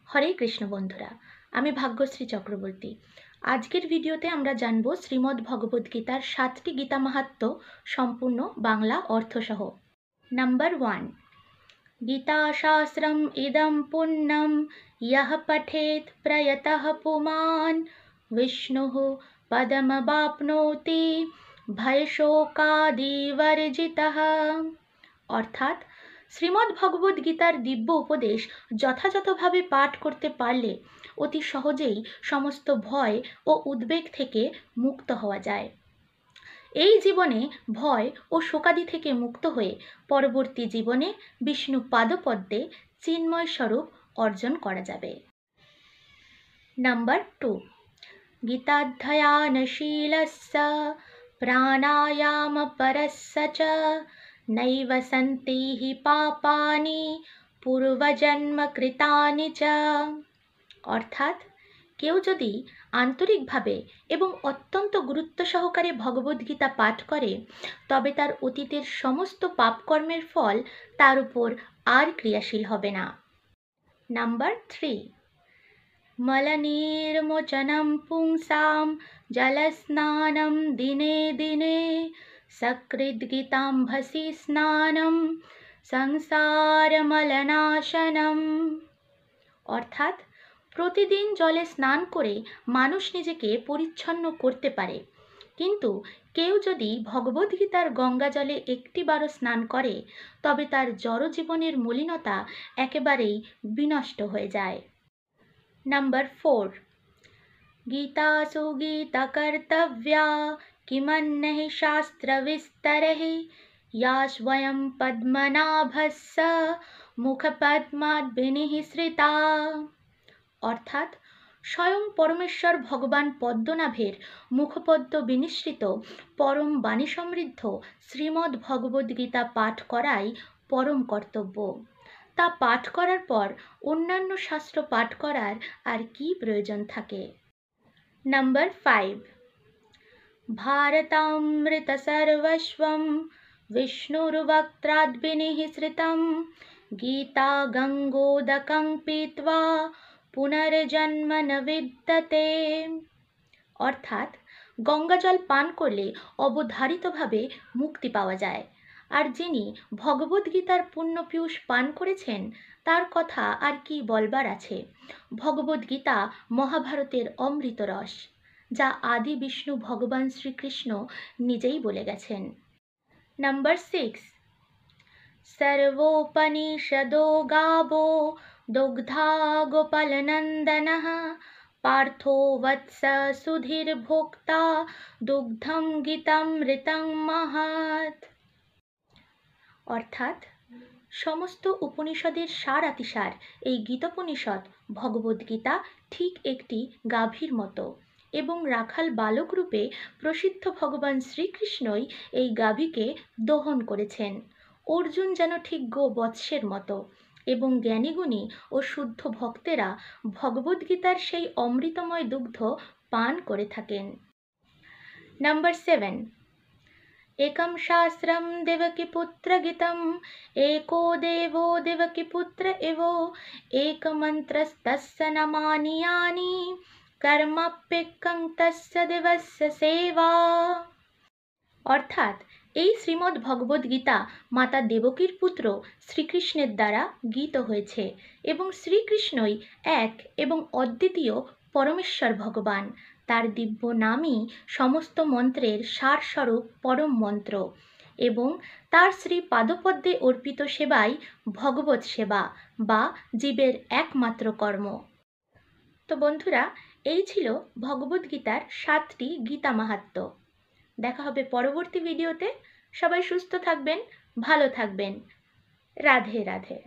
হরে কৃষ্ণ বন্ধুরা, আমি ভাগ্যশ্রী চক্রবর্তী। আজকের ভিডিওতে আমরা জানব শ্রীমদ্ ভগবদ্গীতার 7টি গীতা মাহাত্ম্য সম্পূর্ণ বাংলা অর্থসহ। নাম্বার 1, গীতা শাস্ত্রম ইদম পুণ্যম ইয়ঃ পঠেত প্রয়তঃ পুমান বিষ্ণুঃ পদমবাপ্নোতি ভয়শোকাদিবর্জিতঃ। অর্থাৎ শ্রীমদ্ ভগবদ্গীতার দিব্য উপদেশ যথাযথভাবে পাঠ করতে পারলে অতি সহজেই সমস্ত ভয় ও উদ্বেগ থেকে মুক্ত হওয়া যায়। এই জীবনে ভয় ও শোকাদি থেকে মুক্ত হয়ে পরবর্তী জীবনে বিষ্ণু পাদপদ্মে চিন্ময় স্বরূপ অর্জন করা যাবে। নাম্বার 2, গীতাধ্যয়নশীলস্য প্রাণায়ামপরস্য চ নৈব সন্তি হি পাপানি পূর্বজন্মকৃতানি চ। অর্থাৎ কেউ যদি আন্তরিকভাবে এবং অত্যন্ত গুরুত্ব সহকারে ভগবদ্গীতা পাঠ করে তবে তার অতীতের সমস্ত পাপকর্মের ফল তার উপর আর ক্রিয়াশীল হবে না। নাম্বার 3, মলনির্মোচনম পুংসাম জলস্নানম দিনে দিনে সকৃদ্গীতাম্ভসি স্নানম সংসারমলনাশনম। অর্থাৎ প্রতিদিন জলে স্নান করে মানুষ নিজেকে পরিচ্ছন্ন করতে পারে, কিন্তু কেউ যদি ভগবদ্গীতার গঙ্গা জলে একটিবারও স্নান করে তবে তার জড়জীবনের মলিনতা একেবারেই বিনষ্ট হয়ে যায়। নাম্বার 4, গীতাসু গীতকর্তব্যা কিমন্যহি শাস্ত্রবিস্তরহি ইয়া স্বয়ং পদ্মনাভস্য মুখপদ্মাদ্বিনিঃসৃতা। অর্থাৎ স্বয়ং পরমেশ্বর ভগবান পদ্মনাভের মুখপদ্ম বিনিঃসৃত পরম বাণী সমৃদ্ধ শ্রীমদ্ ভগবদ্গীতা পাঠ করাই পরম কর্তব্য। তা পাঠ করার পর অন্যান্য শাস্ত্র পাঠ করার আর কি প্রয়োজন থাকে। নাম্বার 5, ভারতামৃত সর্বস্বম বিষ্ণুর্বক্ত্রাদ্বিনিঃসৃতম গীতা গঙ্গোদকং পীত্বা পুনর্জন্ম ন বিদ্যতে। অর্থাৎ গঙ্গা জল পান করলে অবধারিতভাবে মুক্তি পাওয়া যায়, আর যিনি ভগবদ্গীতার পুণ্য পীয়ূষ পান করেছেন তার কথা আর কি বলবার আছে। ভগবদ্গীতা মহাভারতের অমৃত রস, যা আদি বিষ্ণু ভগবান শ্রীকৃষ্ণ নিজেই বলে গেছেন। নাম্বার 6, সর্বোপনিষদো গাবো দুগ্ধা গোপালনন্দনঃ পার্থো বৎস সুধীর্ভোক্তা দুগ্ধম গীতামৃতং মহৎ। অর্থাৎ সমস্ত উপনিষদের সারাতিসার এই গীতোপনিষদ ভগবদ্গীতা ঠিক একটি গাভীর মতো, এবং রাখাল বালক রূপে প্রসিদ্ধ ভগবান শ্রীকৃষ্ণই এই গাভীকে দোহন করেছেন। অর্জুন যেন ঠিক গোবৎসের মতো, এবং জ্ঞানীগুণী ও শুদ্ধ ভক্তেরা ভগবদ্গীতার সেই অমৃতময় দুগ্ধ পান করে থাকেন। নাম্বার 7, একম শাস্ত্রম দেবকীপুত্র গীতম एको देवो देवकीपुत्र एव एकमन्त्रस्तस्य नमानि यानि कर्मप्येकं तस्य देवस्य सेवा। অর্থাৎ এই শ্রীমদ্ ভগবদ্গীতা মাতা দেবকীর পুত্র শ্রীকৃষ্ণের দ্বারা গীত হয়েছে, এবং শ্রীকৃষ্ণই এক এবং অদ্বিতীয় পরমেশ্বর ভগবান। তার দিব্য নামই সমস্ত মন্ত্রের সারস্বরূপ পরম মন্ত্র, এবং তার শ্রী পাদপদ্মে অর্পিত সেবাই ভগবৎ সেবা বা জীবের একমাত্র কর্ম। তো বন্ধুরা, এই ছিল ভগবদ্গীতার 7টি গীতা মাহাত্ম্য। দেখা হবে পরবর্তী ভিডিওতে। সবাই সুস্থ থাকবেন, ভালো থাকবেন। রাধে রাধে।